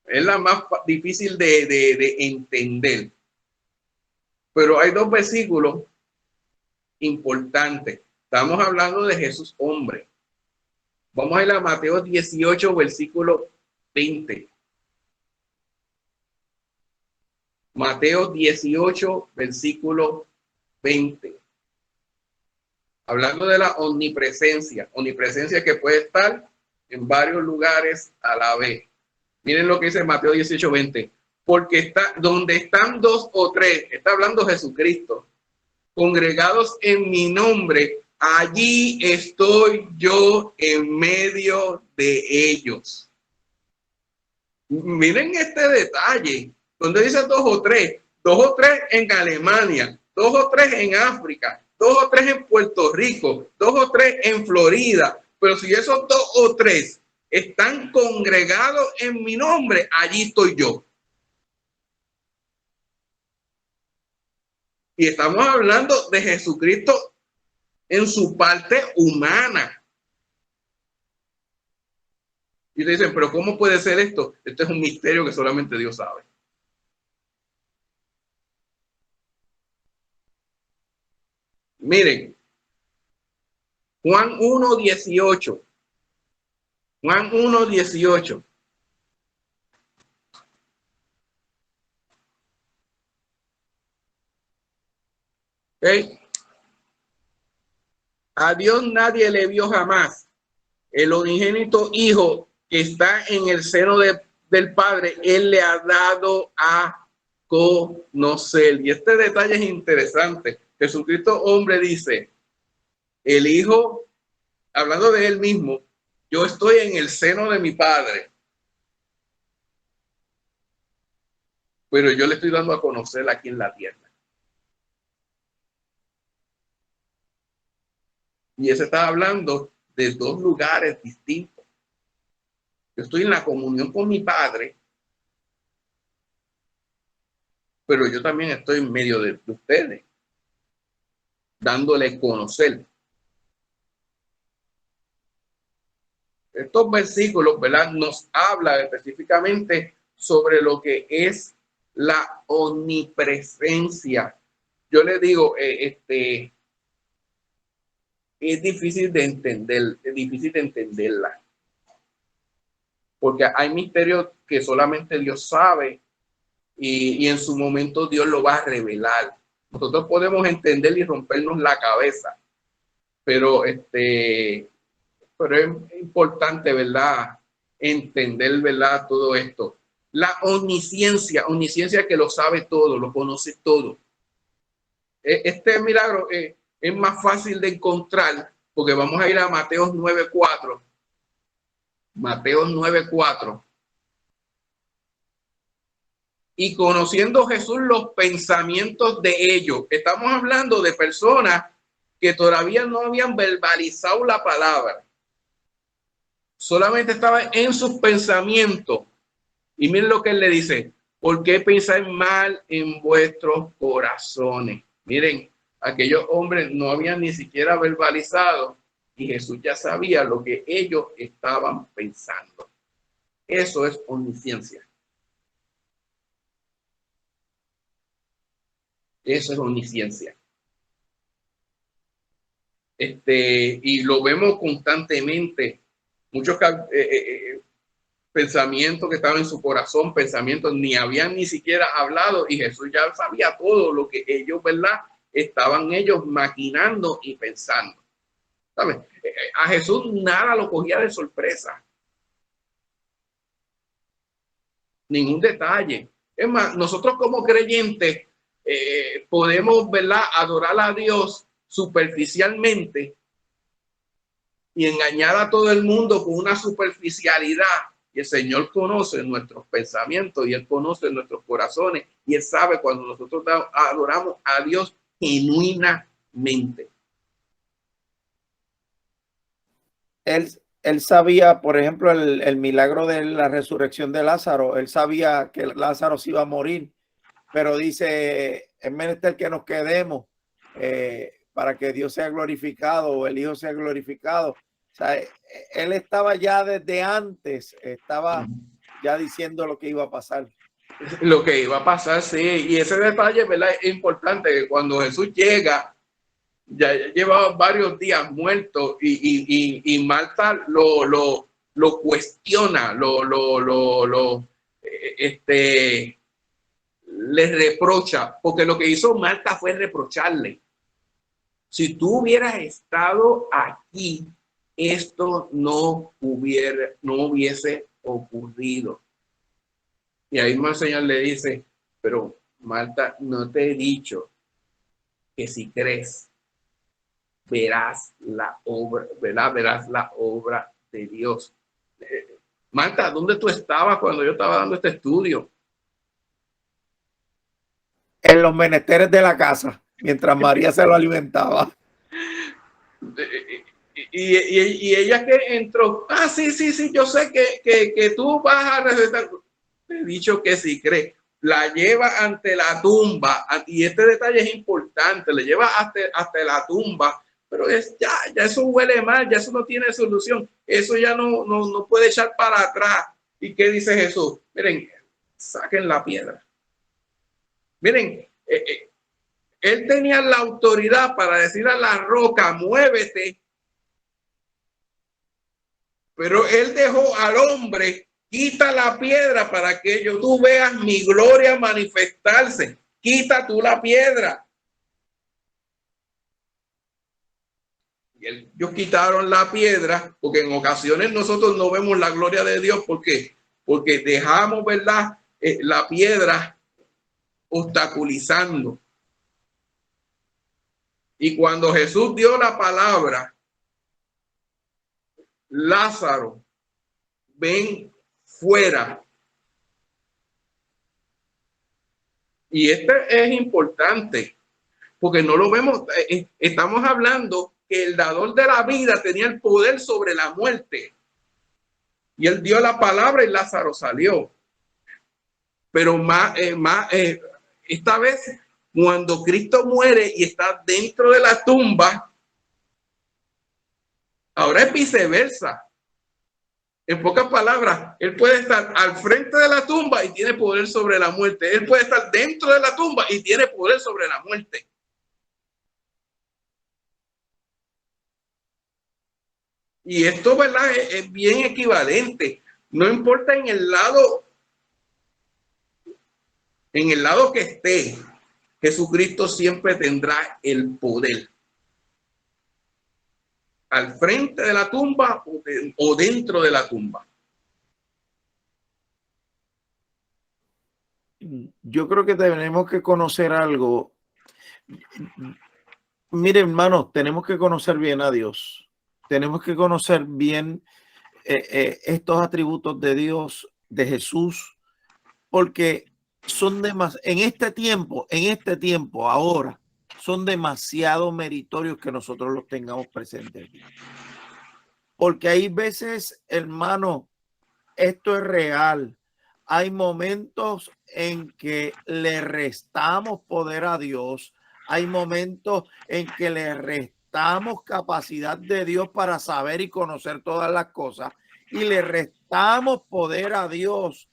Es la más difícil de entender. Pero hay dos versículos importantes. Estamos hablando de Jesús hombre. Vamos a ir a Mateo 18, versículo 20. Mateo 18, versículo 20. Hablando de la omnipresencia. Omnipresencia que puede estar en varios lugares a la vez. Miren lo que dice Mateo 18, 20. Porque está donde están dos o tres, está hablando Jesucristo, congregados en mi nombre, allí estoy yo en medio de ellos. Miren este detalle, donde dice dos o tres en Alemania, dos o tres en África, dos o tres en Puerto Rico, dos o tres en Florida. Pero si esos dos o tres están congregados en mi nombre, allí estoy yo. Y estamos hablando de Jesucristo en su parte humana. Y le dicen, pero ¿cómo puede ser esto? Esto es un misterio que solamente Dios sabe. Miren, Juan 1:18. Juan 1:18. ¿Okay? A Dios nadie le vio jamás. El unigénito Hijo que está en el seno del Padre, Él le ha dado a conocer. Y este detalle es interesante. Jesucristo hombre dice, el Hijo, hablando de Él mismo, yo estoy en el seno de mi Padre, pero yo le estoy dando a conocer aquí en la tierra. Y ese está hablando de dos lugares distintos. Yo estoy en la comunión con mi Padre, pero yo también estoy en medio de ustedes, dándole a conocer. Estos versículos, ¿verdad?, nos habla específicamente sobre lo que es la omnipresencia. Yo le digo, es difícil de entender, es difícil de entenderla. Porque hay misterios que solamente Dios sabe y en su momento Dios lo va a revelar. Nosotros podemos entender y rompernos la cabeza, pero es importante, ¿verdad?, entender, ¿verdad?, todo esto. La omnisciencia que lo sabe todo, lo conoce todo. Este milagro es más fácil de encontrar porque vamos a ir a Mateo 9:4. Mateo 9:4. Y conociendo Jesús los pensamientos de ellos. Estamos hablando de personas que todavía no habían verbalizado la palabra. Solamente estaban en sus pensamientos. Y miren lo que él le dice. ¿Por qué pensáis mal en vuestros corazones? Miren, aquellos hombres no habían ni siquiera verbalizado y Jesús ya sabía lo que ellos estaban pensando. Eso es omnisciencia. Eso es omnisciencia. Y lo vemos constantemente. Muchos pensamientos que estaban en su corazón, pensamientos ni habían ni siquiera hablado y Jesús ya sabía todo lo que ellos, ¿verdad? Estaban ellos maquinando y pensando. ¿Sabes? A Jesús nada lo cogía de sorpresa. Ningún detalle. Es más, nosotros como creyentes podemos, ¿verdad?, adorar a Dios superficialmente y engañar a todo el mundo con una superficialidad. Y el Señor conoce nuestros pensamientos y Él conoce nuestros corazones y Él sabe cuando nosotros adoramos a Dios genuinamente. Él sabía, por ejemplo, el milagro de la resurrección de Lázaro. Él sabía que Lázaro se iba a morir, pero dice, es menester que nos quedemos para que Dios sea glorificado o el Hijo sea glorificado. O sea, él estaba ya desde antes, estaba ya diciendo lo que iba a pasar. Lo que iba a pasar, sí. Y ese detalle, ¿verdad?, es importante. Cuando Jesús llega, ya llevaba varios días muerto y Marta lo cuestiona, le reprocha, porque lo que hizo Marta fue reprocharle. Si tú hubieras estado aquí, esto no hubiese ocurrido. Y ahí el Señor le dice, pero Marta, no te he dicho que si crees, verás la obra, verás la obra de Dios. Marta, ¿dónde tú estabas cuando yo estaba dando este estudio? En los menesteres de la casa, mientras María se lo alimentaba. Y ella que entró, sí, yo sé que tú vas a resucitar. Te he dicho que si crees, la lleva ante la tumba, y este detalle es importante, le lleva hasta la tumba, pero ya eso huele mal, ya eso no tiene solución, eso ya no puede echar para atrás. ¿Y qué dice Jesús? Miren, saquen la piedra. Miren, él tenía la autoridad para decir a la roca, muévete, pero él dejó al hombre, quita la piedra para que tú veas mi gloria manifestarse. Quita tú la piedra. Y ellos quitaron la piedra, porque en ocasiones nosotros no vemos la gloria de Dios. ¿Por qué? Porque dejamos, ¿verdad?, la piedra obstaculizando. Y cuando Jesús dio la palabra, Lázaro, ven fuera. Y este es importante, porque no lo vemos. Estamos hablando que el dador de la vida tenía el poder sobre la muerte. Y él dio la palabra y Lázaro salió. Pero esta vez, cuando Cristo muere y está dentro de la tumba, ahora es viceversa. En pocas palabras, él puede estar al frente de la tumba y tiene poder sobre la muerte. Él puede estar dentro de la tumba y tiene poder sobre la muerte. Y esto, ¿verdad?, es bien equivalente. No importa en el lado que esté, Jesucristo siempre tendrá el poder. Al frente de la tumba o dentro de la tumba. Yo creo que tenemos que conocer algo. Mire, hermanos, tenemos que conocer bien a Dios. Tenemos que conocer bien estos atributos de Dios, de Jesús, porque son en este tiempo, ahora, son demasiado meritorios que nosotros los tengamos presentes aquí. Porque hay veces, hermano, esto es real. Hay momentos en que le restamos poder a Dios. Hay momentos en que le restamos capacidad de Dios para saber y conocer todas las cosas. Y le restamos poder a Dios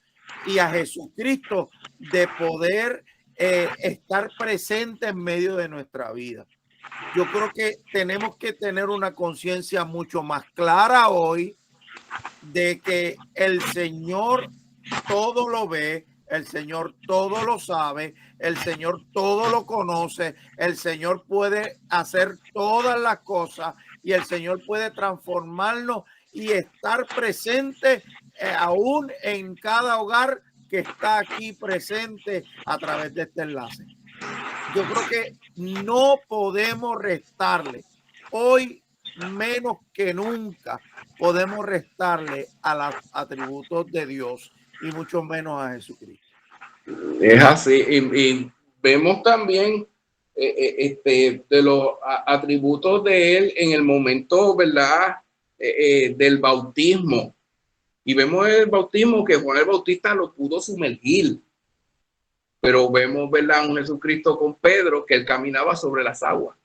y a Jesucristo de poder estar presente en medio de nuestra vida. Yo creo que tenemos que tener una conciencia mucho más clara hoy de que el Señor todo lo ve, el Señor todo lo sabe, el Señor todo lo conoce, el Señor puede hacer todas las cosas y el Señor puede transformarnos y estar presente aún en cada hogar que está aquí presente a través de este enlace. Yo creo que no podemos restarle. Hoy, menos que nunca, podemos restarle a los atributos de Dios y mucho menos a Jesucristo. Es así. Y vemos también de los atributos de él en el momento, ¿verdad? Del bautismo. Y vemos el bautismo que Juan el Bautista lo pudo sumergir. Pero vemos, ¿verdad?, un Jesucristo con Pedro que él caminaba sobre las aguas.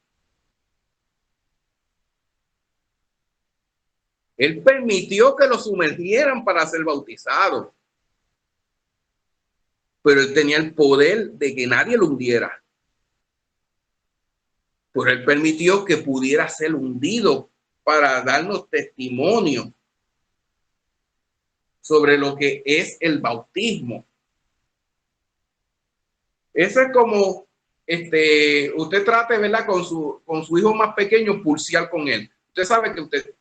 Él permitió que lo sumergieran para ser bautizado. Pero él tenía el poder de que nadie lo hundiera. Pero él permitió que pudiera ser hundido para darnos testimonio sobre lo que es el bautismo. Eso es como usted trate, ¿verdad?, con su hijo más pequeño, pulsear con él. Usted sabe que usted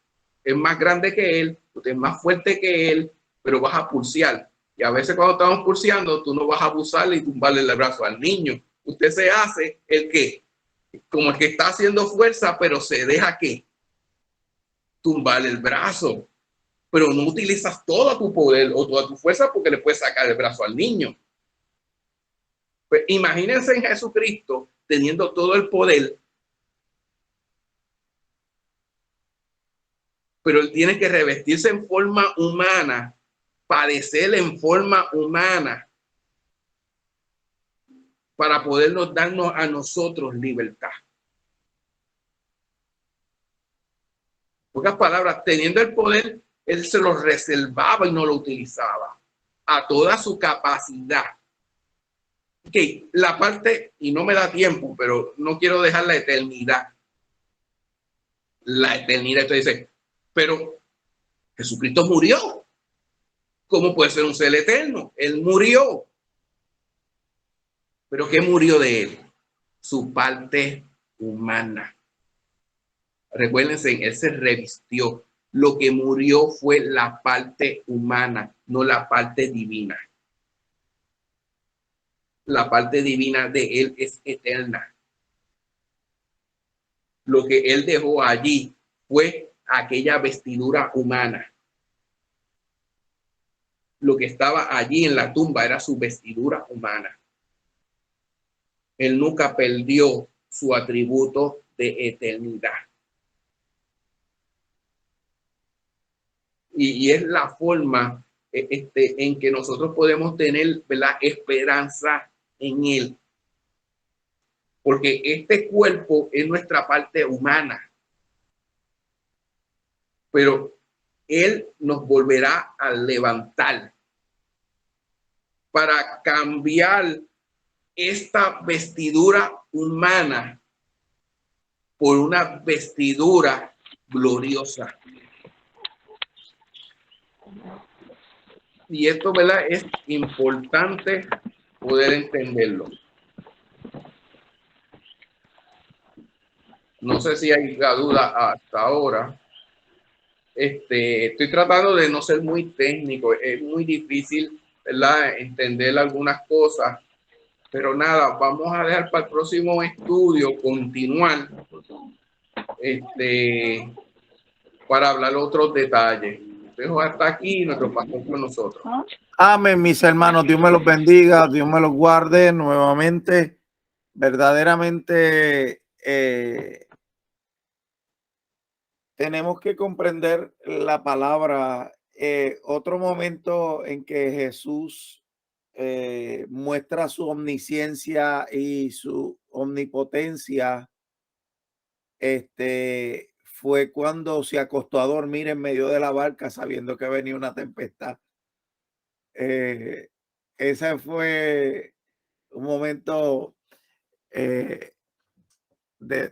es más grande que él, usted es más fuerte que él, pero vas a pulsear. Y a veces cuando estamos pulseando, tú no vas a abusarle y tumbarle el brazo al niño. Usted se hace el que, como el que está haciendo fuerza, pero se deja que tumbarle el brazo. Pero no utilizas todo tu poder o toda tu fuerza porque le puedes sacar el brazo al niño. Pues imagínense en Jesucristo teniendo todo el poder, pero él tiene que revestirse en forma humana, padecer en forma humana, para podernos darnos a nosotros libertad. En pocas palabras, teniendo el poder, él se lo reservaba y no lo utilizaba a toda su capacidad. Okay, la parte, y no me da tiempo, pero no quiero dejar la eternidad. La eternidad, entonces dice, pero Jesucristo murió. ¿Cómo puede ser un ser eterno? Él murió. ¿Pero qué murió de él? Su parte humana. Recuérdense, él se revistió. Lo que murió fue la parte humana, no la parte divina. La parte divina de él es eterna. Lo que él dejó allí fue aquella vestidura humana. Lo que estaba allí en la tumba era su vestidura humana. Él nunca perdió su atributo de eternidad. Y es la forma en que nosotros podemos tener la esperanza en él. Porque este cuerpo es nuestra parte humana. Pero él nos volverá a levantar para cambiar esta vestidura humana por una vestidura gloriosa. Y esto, ¿verdad?, es importante poder entenderlo. No sé si hay duda hasta ahora. Estoy tratando de no ser muy técnico. Es muy difícil, ¿verdad?, entender algunas cosas. Pero nada, vamos a dejar para el próximo estudio continuar para hablar otros detalles. Dejo hasta aquí nuestro pastor con nosotros. Amén, mis hermanos. Dios me los bendiga, Dios me los guarde nuevamente. Verdaderamente tenemos que comprender la palabra. Otro momento en que Jesús muestra su omnisciencia y su omnipotencia, fue cuando se acostó a dormir en medio de la barca sabiendo que venía una tempestad. Ese fue un momento eh,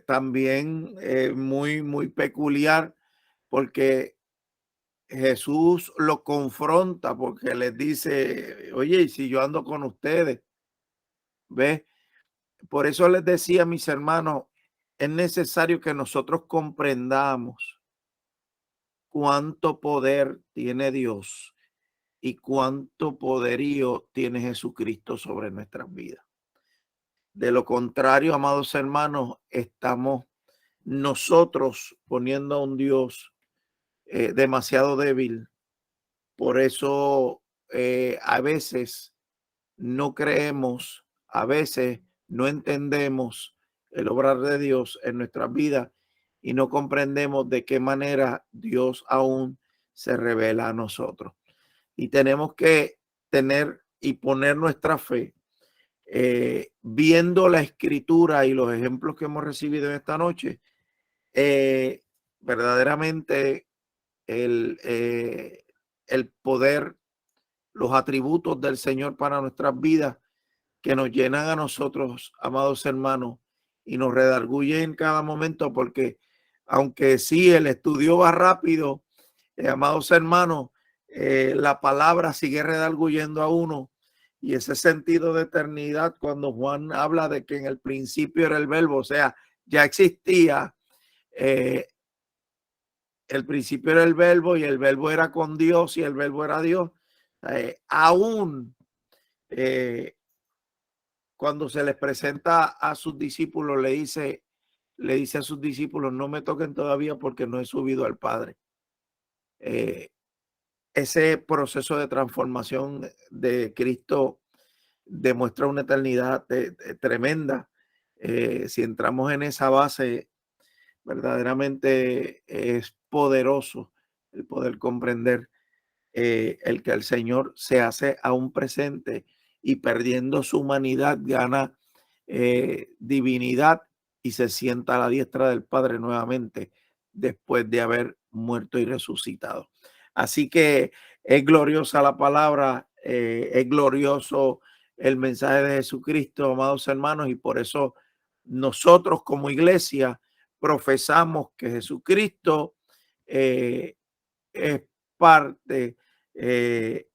también muy peculiar, porque Jesús lo confronta, porque les dice, oye, ¿y si yo ando con ustedes? ¿Ves? Por eso les decía, mis hermanos, es necesario que nosotros comprendamos cuánto poder tiene Dios y cuánto poderío tiene Jesucristo sobre nuestras vidas. De lo contrario, amados hermanos, estamos nosotros poniendo a un Dios demasiado débil. Por eso a veces no creemos, a veces no entendemos el obrar de Dios en nuestras vidas y no comprendemos de qué manera Dios aún se revela a nosotros. Y tenemos que tener y poner nuestra fe viendo la escritura y los ejemplos que hemos recibido en esta noche. Verdaderamente el poder, los atributos del Señor para nuestras vidas, que nos llenan a nosotros, amados hermanos, y nos redarguye en cada momento, porque aunque sí el estudio va rápido, amados hermanos, la palabra sigue redarguyendo a uno, y ese sentido de eternidad, cuando Juan habla de que en el principio era el verbo, o sea, ya existía, el principio era el verbo y el verbo era con Dios y el verbo era Dios. Aún cuando se les presenta a sus discípulos, le dice a sus discípulos, no me toquen todavía porque no he subido al Padre. Ese proceso de transformación de Cristo demuestra una eternidad tremenda. Si entramos en esa base, verdaderamente es poderoso el poder comprender el que el Señor se hace aún presente y perdiendo su humanidad gana divinidad y se sienta a la diestra del Padre nuevamente después de haber muerto y resucitado. Así que es gloriosa la palabra, es glorioso el mensaje de Jesucristo, amados hermanos, y por eso nosotros como iglesia profesamos que Jesucristo es parte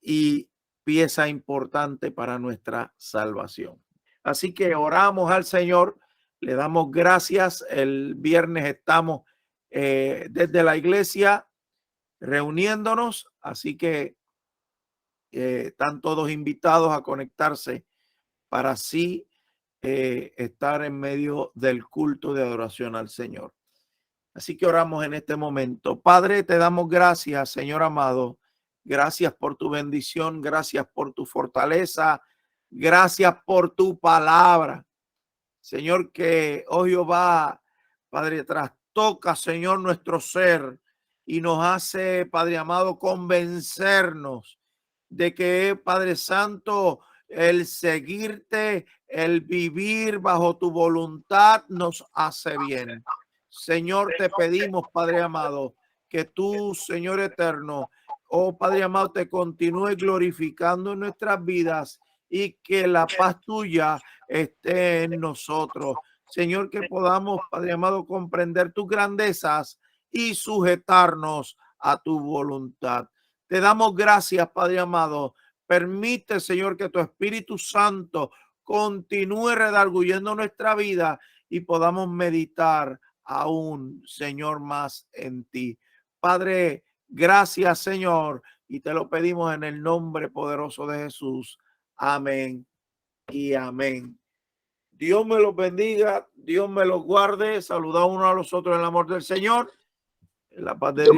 y pieza importante para nuestra salvación. Así que oramos al Señor, le damos gracias. El viernes estamos desde la iglesia reuniéndonos, así que están todos invitados a conectarse para así estar en medio del culto de adoración al Señor. Así que oramos en este momento. Padre, te damos gracias, Señor amado. Gracias por tu bendición, gracias por tu fortaleza, gracias por tu palabra. Señor, que oh Jehová, Padre, trastoca, Señor, nuestro ser y nos hace, Padre amado, convencernos de que, Padre Santo, el seguirte, el vivir bajo tu voluntad nos hace bien. Señor, te pedimos, Padre amado, que tú, Señor eterno, oh Padre amado, te continúe glorificando en nuestras vidas y que la paz tuya esté en nosotros. Señor, que podamos, Padre amado, comprender tus grandezas y sujetarnos a tu voluntad. Te damos gracias, Padre amado. Permite, Señor, que tu Espíritu Santo continúe redarguyendo nuestra vida y podamos meditar aún, Señor, más en ti. Padre, gracias, Señor, y te lo pedimos en el nombre poderoso de Jesús. Amén y amén. Dios me los bendiga, Dios me los guarde. Saluda uno a los otros en el amor del Señor. En la paz de Dios.